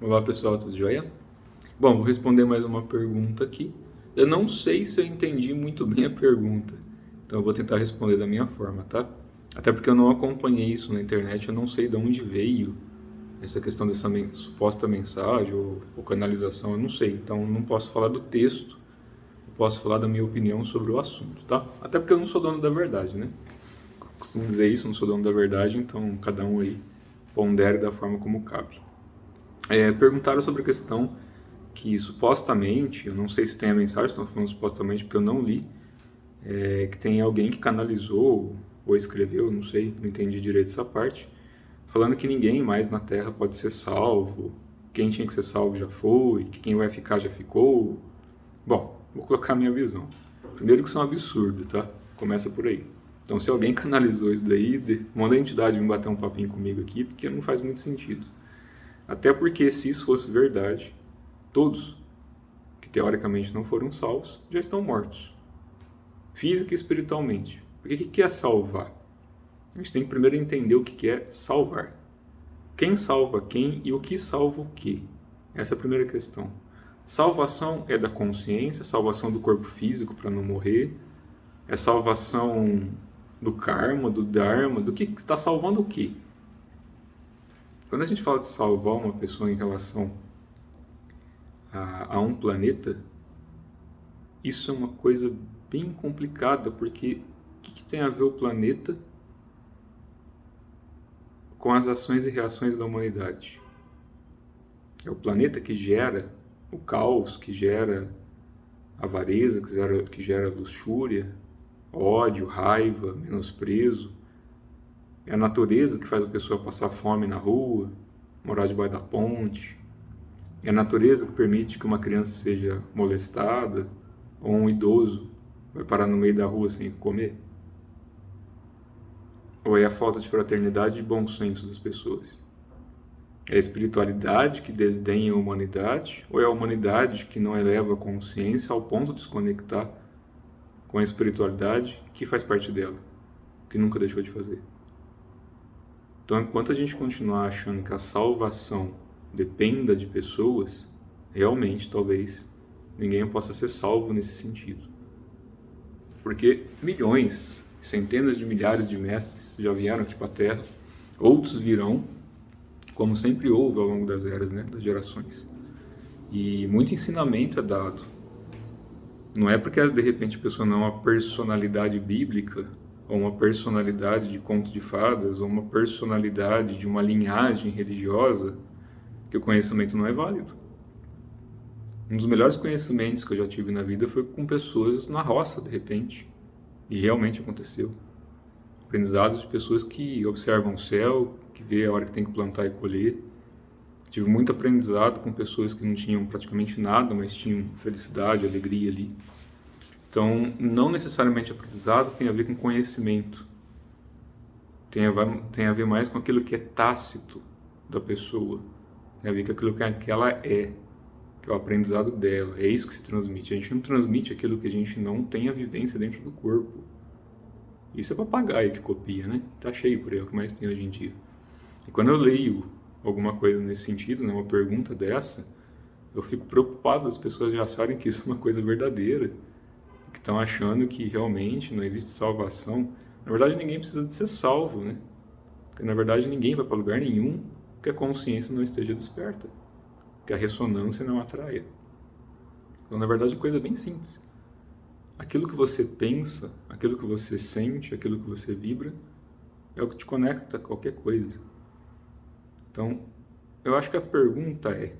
Olá pessoal, tudo jóia? Bom, vou responder mais uma pergunta aqui. Eu não sei se eu entendi muito bem a pergunta, então eu vou tentar responder da minha forma, tá? Até porque eu não acompanhei isso na internet, eu não sei de onde veio essa questão dessa suposta mensagem ou canalização, eu não sei. Então eu não posso falar do texto, eu posso falar da minha opinião sobre o assunto, tá? Até porque eu não sou dono da verdade, né? Costumo dizer isso, eu não sou dono da verdade, então cada um aí pondere da forma como cabe. Perguntaram sobre a questão que supostamente, eu não sei se tem a mensagem, estou falando supostamente porque eu não li, que tem alguém que canalizou ou escreveu, não sei, não entendi direito essa parte, falando que ninguém mais na Terra pode ser salvo, quem tinha que ser salvo já foi, que quem vai ficar já ficou. Bom, vou colocar a minha visão. Primeiro que isso é um absurdo, tá? Começa por aí. Então se alguém canalizou isso daí, manda a entidade vir bater um papinho comigo aqui, porque não faz muito sentido. Até porque se isso fosse verdade, todos que teoricamente não foram salvos já estão mortos, física e espiritualmente. Porque o que é salvar? A gente tem que primeiro entender o que é salvar. Quem salva quem e o que salva o que? Essa é a primeira questão. Salvação é da consciência, salvação do corpo físico para não morrer, é salvação do karma, do dharma, do que está salvando o quê? Quando a gente fala de salvar uma pessoa em relação a um planeta, isso é uma coisa bem complicada, porque o que tem a ver o planeta com as ações e reações da humanidade? É o planeta que gera o caos, que gera avareza, que gera luxúria, ódio, raiva, menosprezo. É a natureza que faz a pessoa passar fome na rua, morar debaixo da ponte. É a natureza que permite que uma criança seja molestada ou um idoso vai parar no meio da rua sem comer. Ou é a falta de fraternidade e bom senso das pessoas? É a espiritualidade que desdenha a humanidade? Ou é a humanidade que não eleva a consciência ao ponto de se conectar com a espiritualidade que faz parte dela, que nunca deixou de fazer? Então, enquanto a gente continuar achando que a salvação dependa de pessoas, realmente, talvez, ninguém possa ser salvo nesse sentido. Porque milhões, centenas de milhares de mestres já vieram aqui para a Terra, outros virão, como sempre houve ao longo das eras, né, das gerações. E muito ensinamento é dado. Não é porque de repente a pessoa não é uma personalidade bíblica, ou uma personalidade de conto de fadas, ou uma personalidade de uma linhagem religiosa, que o conhecimento não é válido. Um dos melhores conhecimentos que eu já tive na vida foi com pessoas na roça, de repente. E realmente aconteceu. Aprendizados de pessoas que observam o céu, que vê a hora que tem que plantar e colher. Tive muito aprendizado com pessoas que não tinham praticamente nada, mas tinham felicidade, alegria ali. Então, não necessariamente aprendizado tem a ver com conhecimento. Tem a ver mais com aquilo que é tácito da pessoa. Tem a ver com aquilo que ela é, que é o aprendizado dela. É isso que se transmite. A gente não transmite aquilo que a gente não tem a vivência dentro do corpo. Isso é papagaio que copia, né? Tá cheio por aí, é o que mais tem hoje em dia. E quando eu leio alguma coisa nesse sentido, né, uma pergunta dessa, eu fico preocupado das pessoas já acharem que isso é uma coisa verdadeira, que estão achando que realmente não existe salvação. Na verdade, ninguém precisa de ser salvo, né? Porque na verdade ninguém vai para lugar nenhum que a consciência não esteja desperta, que a ressonância não atraia. Então, na verdade, é uma coisa bem simples. Aquilo que você pensa, aquilo que você sente, aquilo que você vibra, é o que te conecta a qualquer coisa. Então, eu acho que a pergunta é: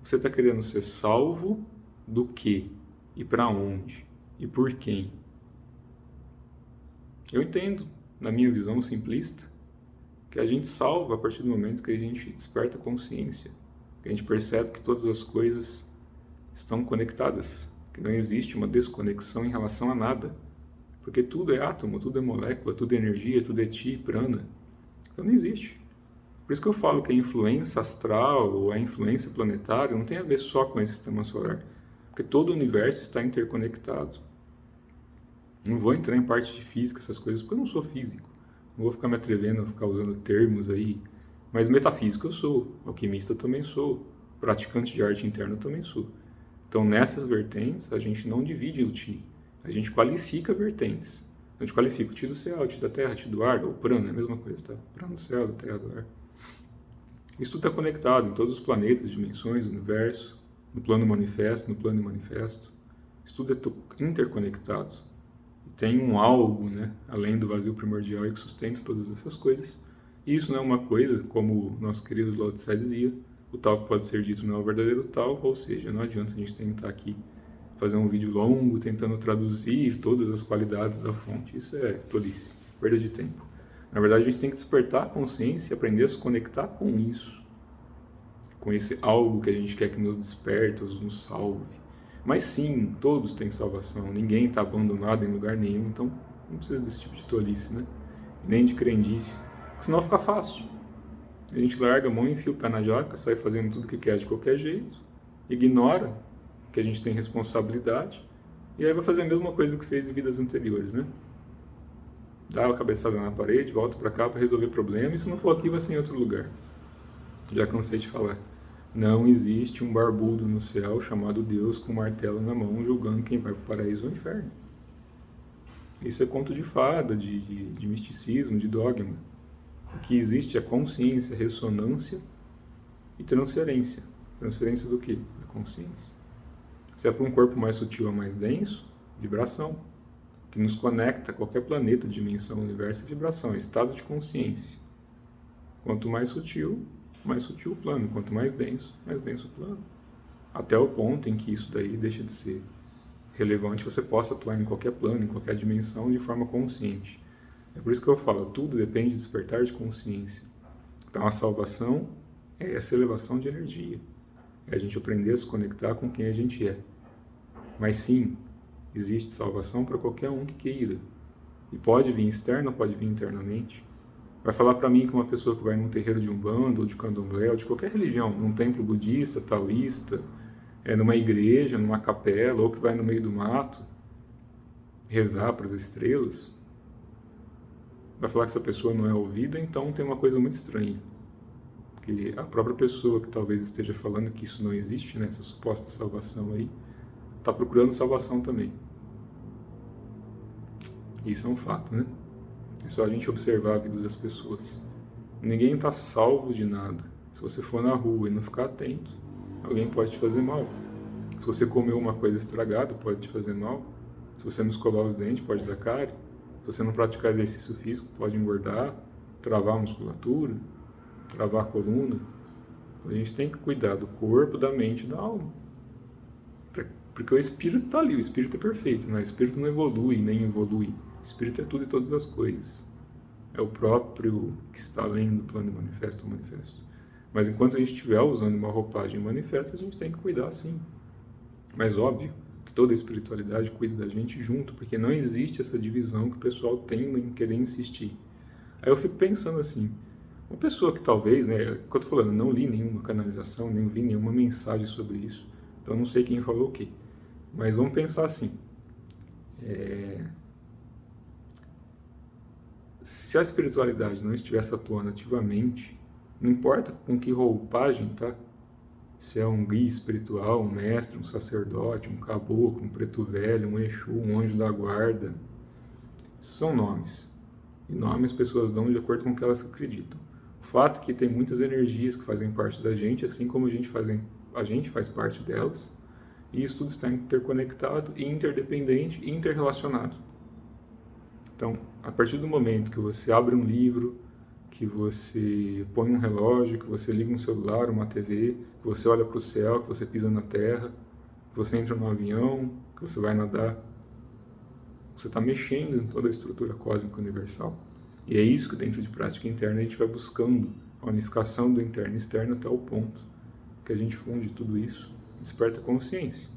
você está querendo ser salvo do quê? E para onde? E por quem? Eu entendo, na minha visão simplista, que a gente salva a partir do momento que a gente desperta a consciência, que a gente percebe que todas as coisas estão conectadas, que não existe uma desconexão em relação a nada, porque tudo é átomo, tudo é molécula, tudo é energia, tudo é chi, prana. Então não existe. Por isso que eu falo que a influência astral ou a influência planetária não tem a ver só com esse sistema solar, porque todo o universo está interconectado. Não vou entrar em parte de física, essas coisas, porque eu não sou físico. Não vou ficar me atrevendo a ficar usando termos aí Mas metafísico eu sou, alquimista também sou, praticante de arte interna também sou. Então, nessas vertentes, a gente não divide o Ti, a gente qualifica vertentes. A gente qualifica o Ti do céu, o Ti da terra, o Ti do ar, ou prana, é a mesma coisa, tá? Prana do céu, da terra, do ar. Isso tudo está conectado em todos os planetas, dimensões, universo, no plano manifesto, no plano imanifesto. Isso tudo é interconectado. E tem um algo, né, além do vazio primordial que sustenta todas essas coisas. E isso não é uma coisa, como o nosso querido Lao Tse dizia, o tal que pode ser dito não é o verdadeiro tal, ou seja, não adianta a gente tentar aqui fazer um vídeo longo tentando traduzir todas as qualidades da fonte. Isso é tolice, perda de tempo. Na verdade, a gente tem que despertar a consciência e aprender a se conectar com isso, com esse algo que a gente quer que nos desperte, nos salve. Mas sim, todos têm salvação, ninguém está abandonado em lugar nenhum, então não precisa desse tipo de tolice, né? E nem de crendice, porque senão fica fácil. A gente larga a mão, enfia o pé na jaca, sai fazendo tudo que quer de qualquer jeito, ignora que a gente tem responsabilidade, e aí vai fazer a mesma coisa que fez em vidas anteriores, né? Dá a cabeçada na parede, volta para cá para resolver problema, e se não for aqui, vai ser em outro lugar. Já cansei de falar. Não existe um barbudo no céu chamado Deus com um martelo na mão julgando quem vai para o paraíso ou o inferno. Isso é conto de fada, de misticismo, de dogma. O que existe é consciência, ressonância e transferência. Transferência do quê? Da consciência. Se é para um corpo mais sutil ou mais denso, vibração. O que nos conecta a qualquer planeta, dimensão, universo é vibração, é estado de consciência. Quanto mais sutil o plano. Quanto mais denso o plano. Até o ponto em que isso daí deixa de ser relevante, você possa atuar em qualquer plano, em qualquer dimensão, de forma consciente. É por isso que eu falo, tudo depende de despertar de consciência. Então a salvação é essa elevação de energia. É a gente aprender a se conectar com quem a gente é. Mas sim, existe salvação para qualquer um que queira. E pode vir externa, pode vir internamente. Vai falar para mim que uma pessoa que vai num terreiro de Umbanda, ou de Candomblé, ou de qualquer religião, num templo budista, taoísta, numa igreja, numa capela, ou que vai no meio do mato, rezar para as estrelas, vai falar que essa pessoa não é ouvida, então tem uma coisa muito estranha. Porque a própria pessoa que talvez esteja falando que isso não existe, né, essa suposta salvação aí, está procurando salvação também. Isso é um fato, né? É só a gente observar a vida das pessoas. Ninguém está salvo de nada. Se você for na rua e não ficar atento, alguém pode te fazer mal. Se você comer uma coisa estragada, pode te fazer mal. Se você não escovar os dentes, pode dar cárie. Se você não praticar exercício físico, pode engordar, travar a musculatura, travar a coluna. Então a gente tem que cuidar do corpo, da mente e da alma. Porque o espírito está ali, o espírito é perfeito, né? O espírito não evolui nem evolui. O espírito é tudo e todas as coisas. É o próprio que está além do plano manifesto ou manifesto. Mas enquanto a gente estiver usando uma roupagem manifesta, a gente tem que cuidar sim. Mas óbvio que toda a espiritualidade cuida da gente junto, porque não existe essa divisão que o pessoal tem em querer insistir. Aí eu fico pensando assim, uma pessoa que talvez, né, que eu estou falando, não li nenhuma canalização, nem vi nenhuma mensagem sobre isso, então eu não sei quem falou o quê. Mas vamos pensar assim, se a espiritualidade não estivesse atuando ativamente, não importa com que roupagem, tá? Se é um guia espiritual, um mestre, um sacerdote, um caboclo, um preto velho, um exu, um anjo da guarda, são nomes. E nomes as pessoas dão de acordo com o que elas acreditam. O fato é que tem muitas energias que fazem parte da gente, assim como a gente faz parte delas, e isso tudo está interconectado, interdependente e interrelacionado. Então, a partir do momento que você abre um livro, que você põe um relógio, que você liga um celular, uma TV, que você olha para o céu, que você pisa na terra, que você entra no avião, que você vai nadar, você está mexendo em toda a estrutura cósmica universal. E é isso que dentro de prática interna a gente vai buscando, a unificação do interno e externo até o ponto que a gente funde tudo isso, desperta consciência.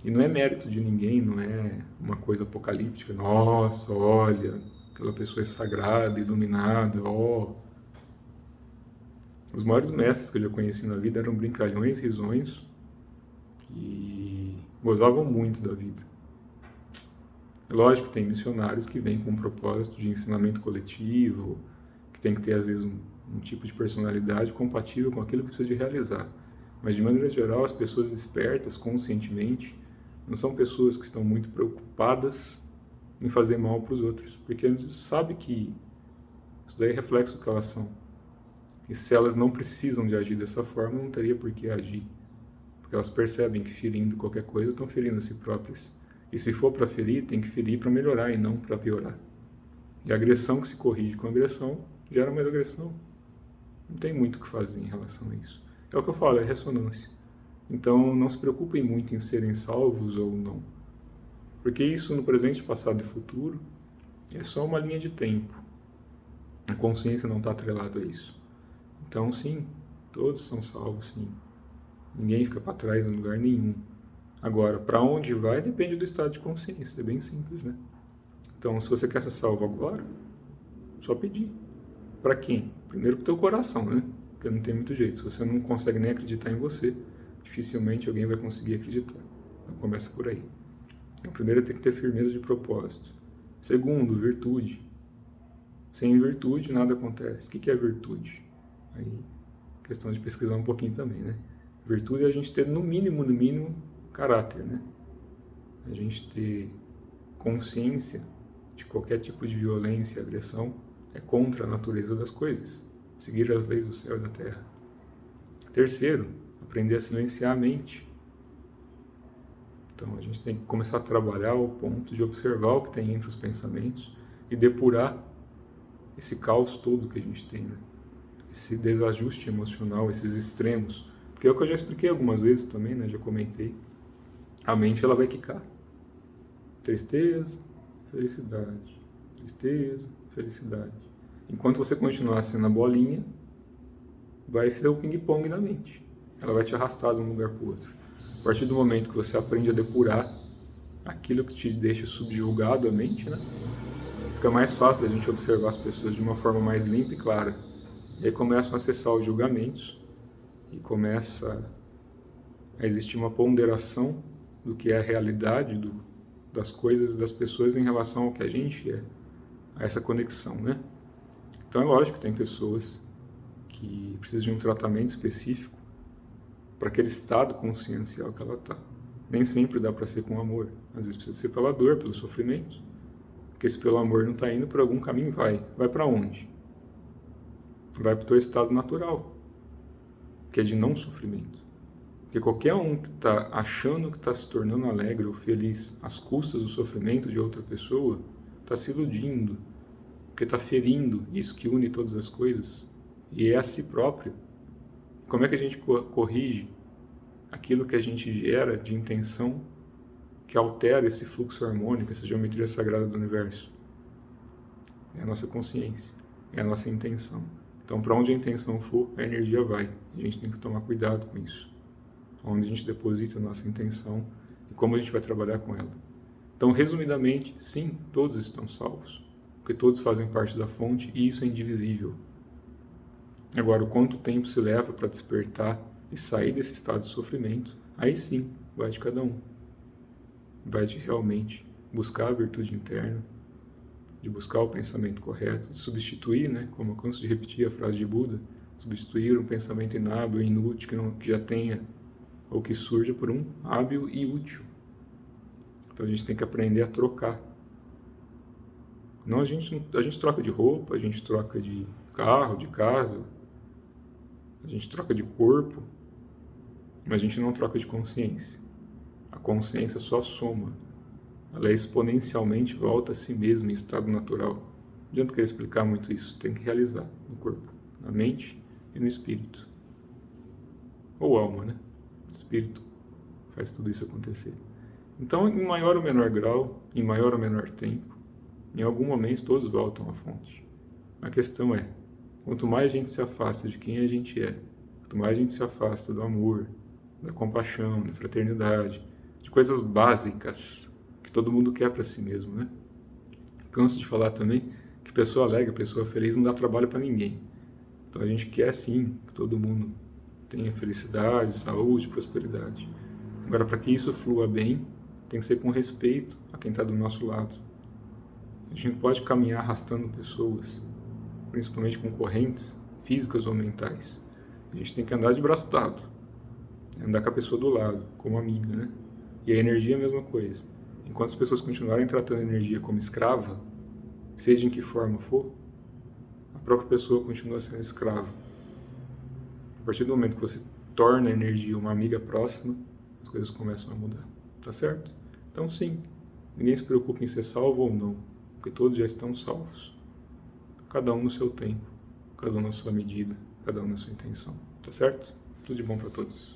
E não é mérito de ninguém, não é uma coisa apocalíptica, nossa, olha, aquela pessoa é sagrada, iluminada, ó. Os maiores mestres que eu já conheci na vida eram brincalhões, risonhos, que gozavam muito da vida. É lógico que tem missionários que vêm com um propósito de ensinamento coletivo, que tem que ter, às vezes, um tipo de personalidade compatível com aquilo que precisa de realizar. Mas, de maneira geral, as pessoas espertas, conscientemente, não são pessoas que estão muito preocupadas em fazer mal para os outros, porque eles sabem que isso daí é reflexo do que elas são. E se elas não precisam de agir dessa forma, não teria por que agir. Porque elas percebem que ferindo qualquer coisa, estão ferindo a si próprias. E se for para ferir, tem que ferir para melhorar e não para piorar. E a agressão que se corrige com agressão gera mais agressão. Não tem muito o que fazer em relação a isso. É o que eu falo, é ressonância. Então não se preocupem muito em serem salvos ou não. Porque isso no presente, passado e futuro é só uma linha de tempo. A consciência não está atrelada a isso. Então sim, todos são salvos, sim. Ninguém fica para trás em lugar nenhum. Agora, para onde vai depende do estado de consciência, é bem simples, né? Então, se você quer ser salvo agora, só pedir. Para quem? Primeiro para o teu coração, né? Porque não tem muito jeito. Se você não consegue nem acreditar em você, dificilmente alguém vai conseguir acreditar. Então, começa por aí. Então, primeiro tem que ter firmeza de propósito. Segundo, virtude. Sem virtude, nada acontece. O que é virtude? Aí, questão de pesquisar um pouquinho também, né? Virtude é a gente ter, no mínimo, caráter, né? A gente ter consciência de qualquer tipo de violência e agressão é contra a natureza das coisas. Seguir as leis do céu e da terra. Terceiro, aprender a silenciar a mente. Então a gente tem que começar a trabalhar ao ponto de observar o que tem entre os pensamentos e depurar esse caos todo que a gente tem, né? Esse desajuste emocional, esses extremos. Porque é o que eu já expliquei algumas vezes também, né? Já comentei. A mente ela vai quicar. Tristeza, felicidade. Tristeza, felicidade. Enquanto você continuar sendo a bolinha, vai ser o ping-pong na mente. Ela vai te arrastar de um lugar para o outro. A partir do momento que você aprende a depurar aquilo que te deixa subjugado a mente, né? Fica mais fácil da gente observar as pessoas de uma forma mais limpa e clara. E aí começam a acessar os julgamentos e começa a existir uma ponderação do que é a realidade das coisas e das pessoas em relação ao que a gente é, a essa conexão, né? Então é lógico que tem pessoas que precisam de um tratamento específico para aquele estado consciencial que ela está. Nem sempre dá para ser com amor, às vezes precisa ser pela dor, pelo sofrimento. Porque se pelo amor não está indo, por algum caminho vai. Vai para onde? Vai para o teu estado natural, que é de não sofrimento. Porque qualquer um que está achando que está se tornando alegre ou feliz às custas do sofrimento de outra pessoa, está se iludindo, porque está ferindo isso que une todas as coisas, e é a si próprio. Como é que a gente corrige aquilo que a gente gera de intenção que altera esse fluxo harmônico, essa geometria sagrada do universo? É a nossa consciência, é a nossa intenção. Então, para onde a intenção for, a energia vai. A gente tem que tomar cuidado com isso. Onde a gente deposita a nossa intenção e como a gente vai trabalhar com ela. Então, resumidamente, sim, todos estão salvos. Porque todos fazem parte da fonte e isso é indivisível. Agora, o quanto tempo se leva para despertar e sair desse estado de sofrimento, aí sim, vai de cada um. Vai de realmente buscar a virtude interna, de buscar o pensamento correto, de substituir, né, como eu canso de repetir a frase de Buda, substituir um pensamento inábil e inútil que já tenha, ou que surja por um hábil e útil. Então a gente tem que aprender a trocar. Não, a gente troca de roupa, a gente troca de carro, de casa, a gente troca de corpo, mas a gente não troca de consciência. A consciência só soma. Ela exponencialmente volta a si mesma em estado natural. Não adianta querer explicar muito isso, tem que realizar no corpo, na mente e no espírito. Ou alma, né? O espírito faz tudo isso acontecer. Então, em maior ou menor grau, em maior ou menor tempo, em algum momento todos voltam à fonte. A questão é, quanto mais a gente se afasta de quem a gente é, quanto mais a gente se afasta do amor, da compaixão, da fraternidade, de coisas básicas que todo mundo quer para si mesmo, né? Canso de falar também que pessoa alegre, pessoa feliz não dá trabalho para ninguém. Então a gente quer sim que todo mundo tenha felicidade, saúde, prosperidade. Agora, para que isso flua bem, tem que ser com respeito a quem está do nosso lado. A gente não pode caminhar arrastando pessoas, principalmente com correntes físicas ou mentais. A gente tem que andar de braço dado, andar com a pessoa do lado, como amiga, né? E a energia é a mesma coisa. Enquanto as pessoas continuarem tratando a energia como escrava, seja em que forma for, a própria pessoa continua sendo escrava. A partir do momento que você torna a energia uma amiga próxima, as coisas começam a mudar, tá certo? Então sim, ninguém se preocupa em ser salvo ou não, porque todos já estão salvos. Cada um no seu tempo, cada um na sua medida, cada um na sua intenção, tá certo? Tudo de bom para todos.